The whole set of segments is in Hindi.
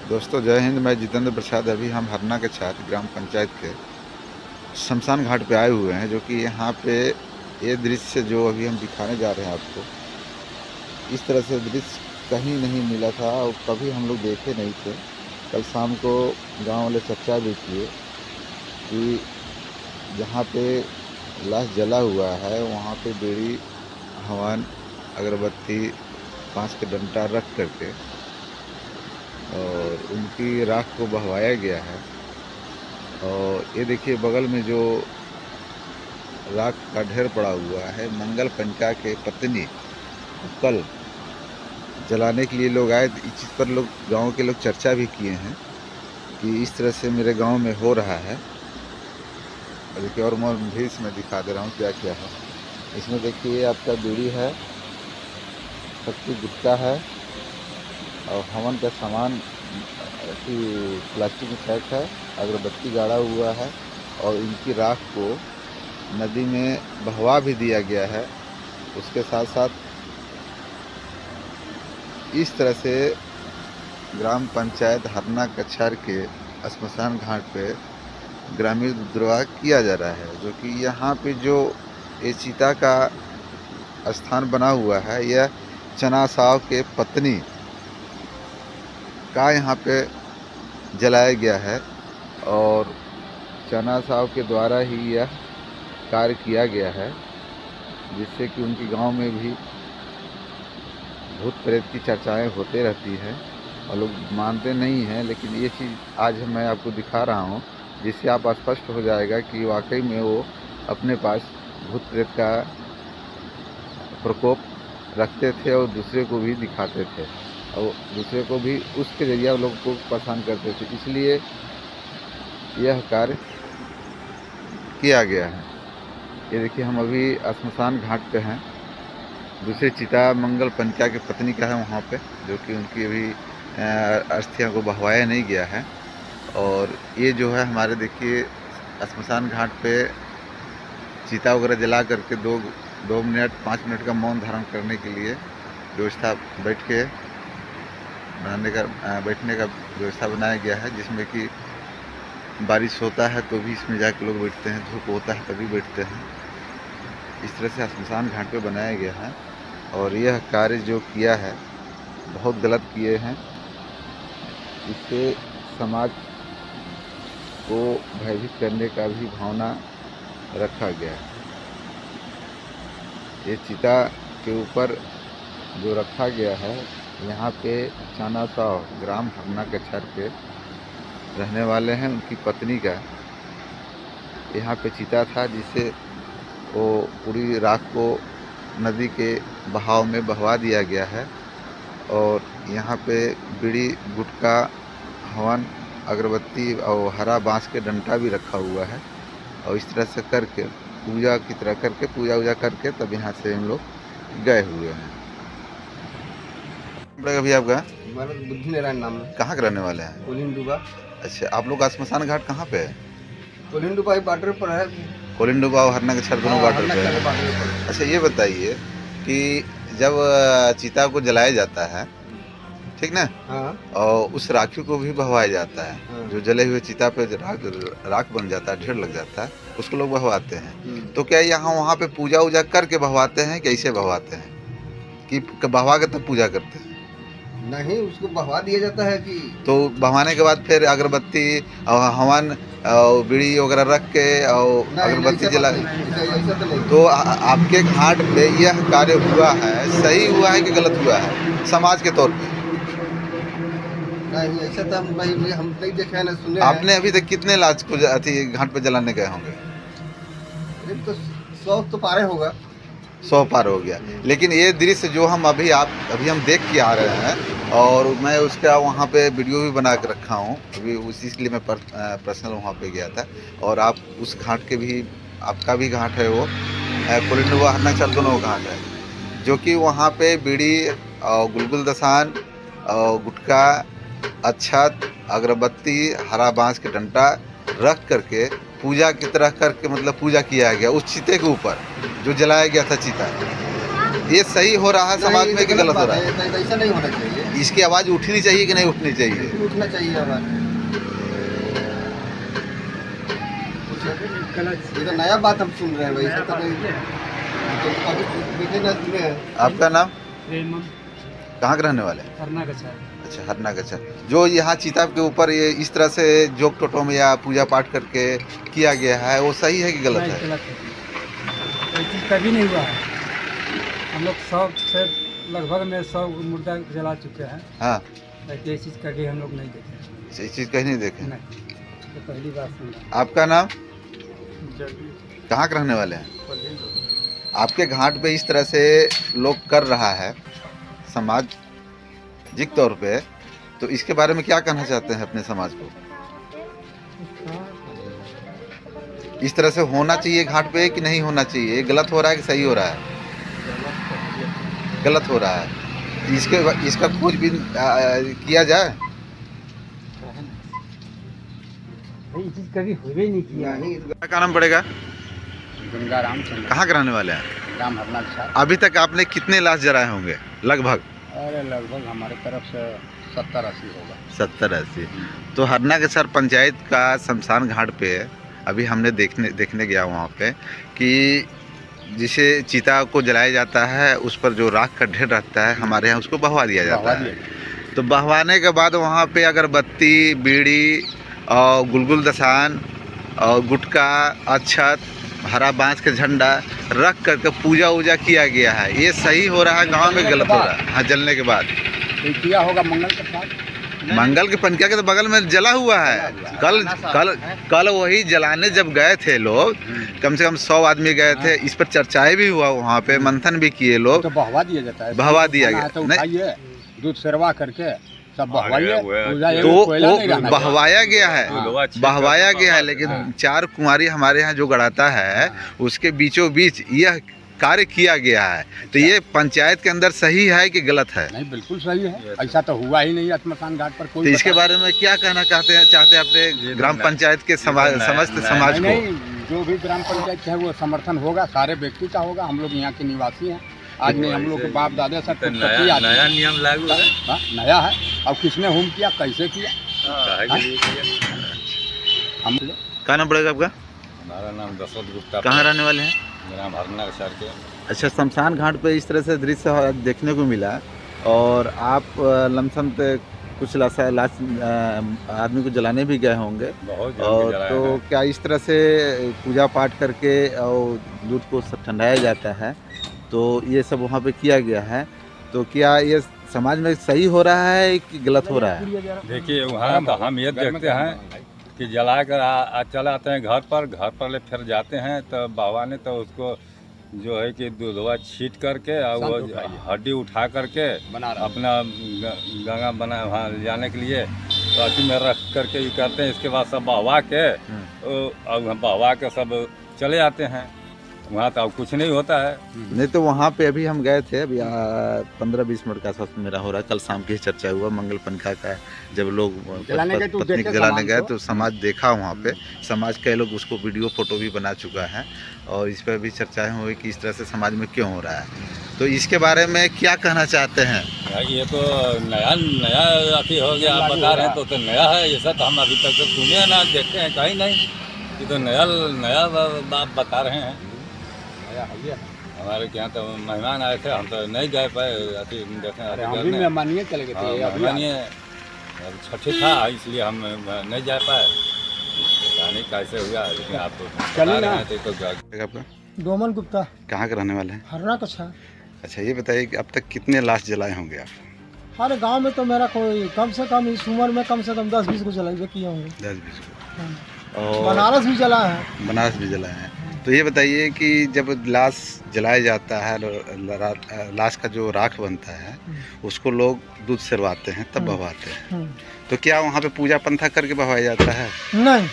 दोस्तों जय हिंद। मैं जितेंद्र प्रसाद। अभी हम हरना के छात्र ग्राम पंचायत के शमशान घाट पे आए हुए हैं, जो कि यहाँ पे ये दृश्य जो अभी हम दिखाने जा रहे हैं आपको, इस तरह से दृश्य कहीं नहीं मिला था और कभी हम लोग देखे नहीं थे। कल शाम को गांव वाले चर्चा भी किए कि जहाँ पे लाश जला हुआ है वहाँ पे बीड़ी, हवन, अगरबत्ती, बांस के डंडा रख करके और उनकी राख को बहवाया गया है। और ये देखिए बगल में जो राख का ढेर पड़ा हुआ है, मंगल पंचा के पत्नी कल जलाने के लिए लोग आए। इस चीज़ पर लोग, गांव के लोग चर्चा भी किए हैं कि इस तरह से मेरे गांव में हो रहा है। और देखिए, और मैं भी इसमें दिखा दे रहा हूँ क्या क्या है इसमें। देखिए आपका बीड़ी है, शक्ति गुटका है और हवन का सामान कि प्लास्टिक में पैक है, अगरबत्ती गाड़ा हुआ है और इनकी राख को नदी में बहवा भी दिया गया है। उसके साथ साथ इस तरह से ग्राम पंचायत हरना कछार के श्मशान घाट पे ग्रामीण विद्रोह किया जा रहा है। जो कि यहाँ पे जो ये चिता का स्थान बना हुआ है, यह चना साव के पत्नी का यहाँ पे जलाया गया है और चना साहब के द्वारा ही यह कार्य किया गया है, जिससे कि उनकी गांव में भी भूत प्रेत की चर्चाएं होते रहती हैं और लोग मानते नहीं हैं। लेकिन ये चीज़ आज मैं आपको दिखा रहा हूँ, जिससे आप स्पष्ट हो जाएगा कि वाकई में वो अपने पास भूत प्रेत का प्रकोप रखते थे और दूसरे को भी दिखाते थे और दूसरे को भी उसके जरिए लोगों को परेशान करते थे। इसलिए यह कार्य किया गया है। ये देखिए, हम अभी श्मशान घाट पे हैं। दूसरे चिता मंगल पंचा के पत्नी का है वहाँ पे, जो कि उनकी अभी अस्थियां को बहवाया नहीं गया है। और ये जो है हमारे, देखिए, श्मशान घाट पे चिता वगैरह जला करके 2 मिनट 5 मिनट का मौन धारण करने के लिए व्यवस्था बैठने का व्यवस्था बनाया गया है, जिसमें कि बारिश होता है तो भी इसमें जाके लोग बैठते हैं, धूप होता है तभी बैठते हैं। इस तरह से श्मशान घाट पे बनाया गया है और यह कार्य जो किया है बहुत गलत किए हैं। इससे समाज को भयभीत करने का भी भावना रखा गया है। ये चिता के ऊपर जो रखा गया है, यहाँ पे चाना साव ग्राम हरना कछार के रहने वाले हैं, उनकी पत्नी का यहाँ पे चिता था, जिसे वो पूरी राख को नदी के बहाव में बहवा दिया गया है। और यहाँ पे बीड़ी, गुटका, हवन, अगरबत्ती और हरा बांस के डंडा भी रखा हुआ है और इस तरह से करके पूजा की तरह करके पूजा करके तब यहाँ से हम लोग गए हुए हैं। अभी आपका बुद्धि नारायण नाम है। कहाँ के रहने वाले हैं? कोलिंडुबा। अच्छा, आप लोग का श्मशान घाट कहाँ पे है? कोलिंडुबा बॉर्डर पर है। कोलिंडुबा और हरना कछार दोनों बॉर्डर पे है। है। अच्छा, ये बताइए कि जब चिता को जलाया जाता है, ठीक ना, हाँ। और उस राखी को भी बहवाया जाता है। हाँ। जो जले हुए चिता पे राख बन जाता है, ढेर लग जाता है, उसको लोग बहवाते हैं। तो क्या यहाँ वहाँ पे पूजा उजा करके बहवाते हैं, कैसे बहवाते हैं कि बहवा के तब पूजा करते हैं? नहीं, उसको बहवा दिया जाता है कि तो बहवाने के बाद फिर अगरबत्ती और हवन और बीड़ी वगैरह रख के और अगरबत्ती जला। तो आपके घाट पे यह कार्य हुआ है, सही हुआ है कि गलत हुआ है समाज के तौर पे? नहीं, ऐसा तो हम नहीं देखे ना सुने। आपने अभी तक कितने लाश को घाट पे जलाने गए होंगे? तो 100 तो पारे होगा। 100 पार हो गया। लेकिन ये दृश्य जो हम अभी हम देख के आ रहे हैं, और मैं उसका वहाँ पे वीडियो भी बना के रखा हूँ अभी, उसी के लिए मैं पर्सनल वहाँ पे गया था। और आप उस घाट के भी, आपका भी घाट है वो कोलिंडुबा हरना कछार दोनों घाट है, जो कि वहाँ पे बीड़ी और गुलगुल दसान और गुटका, अक्षत, अगरबत्ती, हरा बांस के डंडा रख करके पूजा की तरह करके, मतलब पूजा किया गया उस चिते के ऊपर जो जलाया गया था चिता। ये सही हो रहा है समाज में कि गलत हो रहा है? है? ऐसा नहीं होना चाहिए, इसकी आवाज़ उठनी चाहिए कि नहीं उठनी चाहिए? उठना चाहिए आवाज। ये तो नया बात हम सुन रहे हैं भाई, ऐसा तो नहीं, तो कभी देखे ना सुने हैं। आपका नाम? प्रेमम कहाँ के रहने वाले हैं? करना का चाह अच्छा, हरना गच्छा। जो यहाँ चीता के ऊपर ये इस तरह से जोक टोटोम या पूजा पाठ करके किया गया है, वो सही है कि गलत नहीं, है? गलत है। कोई चीज़ कभी नहीं हुआ है। हम लोग 100 से लगभग में 100 मुर्दा जला चुके हैं, हाँ, लेकिन ये चीज़ कभी हम लोग नहीं देखे। ये चीज़ कहीं नहीं देखे। नहीं, तो पहली बात सुन रहा आपका नाम? जल्दी कहाँ के रहने वाले हैं? आपके घाट पे इस तरह से लोग कर रहा है सामाजिक तौर पे, तो इसके बारे में क्या कहना चाहते हैं अपने समाज को? इस तरह से होना चाहिए घाट पे कि नहीं होना चाहिए? गलत हो रहा है कि सही हो रहा है? गलत हो रहा है। इसका खोजबीन किया जाए। ये चीज़ कभी हुई ही नहीं किया है। नहीं, क्या नाम पड़ेगा? गंगा रामचंद्र कहाँ के रहने वाले हैं? राम हरना का। अभी तक आपने कितने लाश जलाए होंगे लगभग? अरे लगभग हमारे तरफ से 70-80 होगा। 70-80। तो हरना के सर पंचायत का शमशान घाट पे अभी हमने देखने गया वहाँ पे कि जिसे चिता को जलाया जाता है उस पर जो राख का ढेर रहता है हमारे यहाँ उसको बहवा दिया जाता है। तो बहवाने के बाद वहाँ पे अगरबत्ती, बीड़ी और गुलगुल दसान और गुटखा, अक्षत, हरा बांस के झंडा रख करके पूजा वूजा किया गया है। ये सही हो रहा है गांव में गलत हो रहा है? हाँ, जलने के बाद किया होगा मंगल के साथ। मंगल के पंखिया के तो बगल में जला हुआ है। कल वही जलाने जब गए थे लोग, कम से कम 100 आदमी गए थे। इस पर चर्चाएं भी हुआ, वहाँ पे मंथन भी किए लोग। तो बहवा दिया जाता है, बहवा दिया गया। तो नहीं, उठाइए, दूध सेरवा करके सब बहवाइए। तो वो बहवाया गया है, बहवाया गया है, लेकिन 4 कुंवारी हमारे यहाँ जो गड़ाता है उसके बीचों बीच यह कार्य किया गया है। तो ये पंचायत के अंदर सही है कि गलत है? नहीं, बिल्कुल सही है। ऐसा तो हुआ ही नहीं श्मशान घाट पर। कोई तो इसके बारे में क्या कहना चाहते हैं अपने ग्राम पंचायत के समस्त समाज को? नहीं, जो भी ग्राम पंचायत है वो समर्थन होगा, सारे व्यक्ति का होगा। हम लोग यहाँ के निवासी हैं, आज नहीं हम लोग के बाप दादा सब कुछ नया नियम लागू है। नया है। अब किसने होम किया, कैसे किया? हम क्या नाम पड़ेगा आपका? हमारा नाम दशरथ गुप्ता। कहाँ रहने वाले हैं? मेरा हरना सर के। अच्छा, शमशान घाट पे इस तरह से दृश्य देखने को मिला और आप लमसम कुछ लाश आदमी को जलाने भी गए होंगे, बहुत और तो क्या इस तरह से पूजा पाठ करके और दूध को ठंडाया जाता है, तो ये सब वहाँ पे किया गया है, तो क्या ये समाज में सही हो रहा है कि गलत हो रहा है? देखिए, वहाँ तो हम ये देखते हैं कि जला कर चले आते हैं घर पर ले फिर जाते हैं, तो बाबा ने तो उसको जो है कि दूधवा छीट करके और वो हड्डी उठा करके अपना गंगा बना वहाँ ले जाने के लिए तो अति में रख करके ये करते हैं। इसके बाद सब बहवा के और बहवा के सब चले आते हैं। वहाँ तो अब कुछ नहीं होता है। नहीं, तो वहाँ पे अभी हम गए थे, अभी 15-20 मिनट का आसपास मेरा हो रहा है। कल शाम की चर्चा हुआ मंगल पंखा का, जब लोग पत्नी जलाने गए तो समाज देखा वहाँ पे। समाज के लोग उसको वीडियो फोटो भी बना चुका है और इस पर भी चर्चाएं हुई कि इस तरह से समाज में क्यों हो रहा है। तो इसके बारे में क्या कहना चाहते हैं? ये तो नया अथी हो गया, आप बता रहे हैं तो नया है। ये सब हम अभी तक सुने ना देखते हैं कहीं नहीं। ये तो नया बात बता रहे हैं। हमारे यहाँ तो मेहमान आए थे, हम तो नहीं गए पाए अति देखें। मेहमानिए चले गए थे, छठी था इसलिए हम नहीं जा पाए। पता नहीं कैसे हुआ, लेकिन आप तो बता रहे हैं तो। आपका? डोमन गुप्ता। कहाँ के रहने वाले हैं? हरना कछा। अच्छा, ये बताइए कि अब तक कितने लाश जलाए होंगे आप? हमारे गांव में तो मेरा कोई कम से कम इस उम्र में कम से कम 10-20 को जलाए किए होंगे। 10-20 को। हाँ। और बनारस भी जला है। बनारस भी जलाए हैं। तो ये बताइए कि जब लाश जलाया जाता है, लाश का जो राख बनता है उसको लोग दूध सेरवाते हैं तब बहवाते हैं, तो क्या वहाँ पे पूजा पंथा करके बहवाया जाता है? नहीं।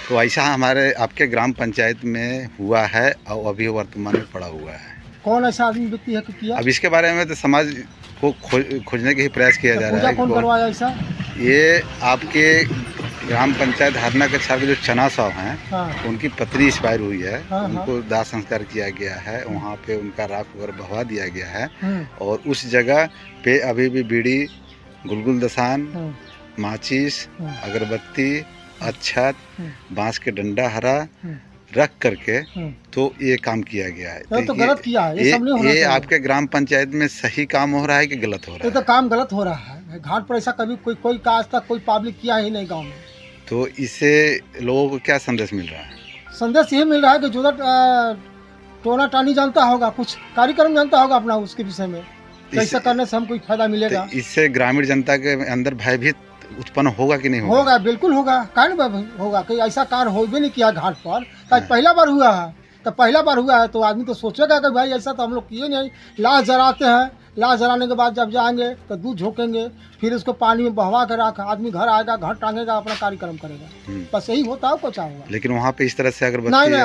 तो ऐसा हमारे आपके ग्राम पंचायत में हुआ है और अभी वर्तमान में पड़ा हुआ है। कौन ऐसा आदमी व्यक्ति है कि किया? अब इसके बारे में तो समाज को खोजने के ही प्रयास किया जा रहा है। कौन करवाया ऐसा? ये आपके ग्राम पंचायत हरना के छात्र जो चना साहब हैं, हाँ उनकी पत्नी एक्सपायर हुई है। हाँ, उनको दाह संस्कार किया गया है, वहाँ पे उनका राख वगैरह बहवा दिया गया है। हम्म, और उस जगह पे अभी भी बीड़ी, गुलगुल दसान, हम्म, माचिस, हम्म, अगरबत्ती, अच्छत, हम्म, बांस के डंडा हरा हम्म, रख करके हम्म। तो ये काम किया गया है। ये तो गलत किया है, ये सब नहीं होना ये चाहिए। आपके ग्राम पंचायत में सही काम हो रहा है कि गलत हो ये रहा तो है? काम गलत हो रहा है। घाट पर ऐसा कभी कोई आज तक कोई पब्लिक किया ही नहीं गांव में। तो इससे लोगों को क्या संदेश मिल रहा है? संदेश ये मिल रहा है कि जो टोना टानी जानता होगा, कुछ कार्यक्रम जानता होगा अपना उसके विषय में, कैसे करने से हम कोई फायदा मिलेगा। तो इससे ग्रामीण जनता के अंदर भयभीत उत्पन्न होगा कि नहीं होगा? होगा, बिल्कुल होगा। कारण होगा कि ऐसा कार्य हो भी नहीं किया घाट पर, आज पहला बार हुआ है। तो पहला बार हुआ है तो आदमी तो सोचेगा कि भाई ऐसा तो हम लोग किए नहीं। लाश जलाते हैं, लाश जलाने के बाद जब जाएंगे तो दूध झोंकेंगे, फिर उसको पानी में बहवा कर रख, आदमी घर आएगा, घर टांगेगा, अपना कार्यक्रम करेगा। बस यही होता है, कुछ होगा लेकिन वहाँ पे इस तरह से नहीं अगरबत्ती नहीं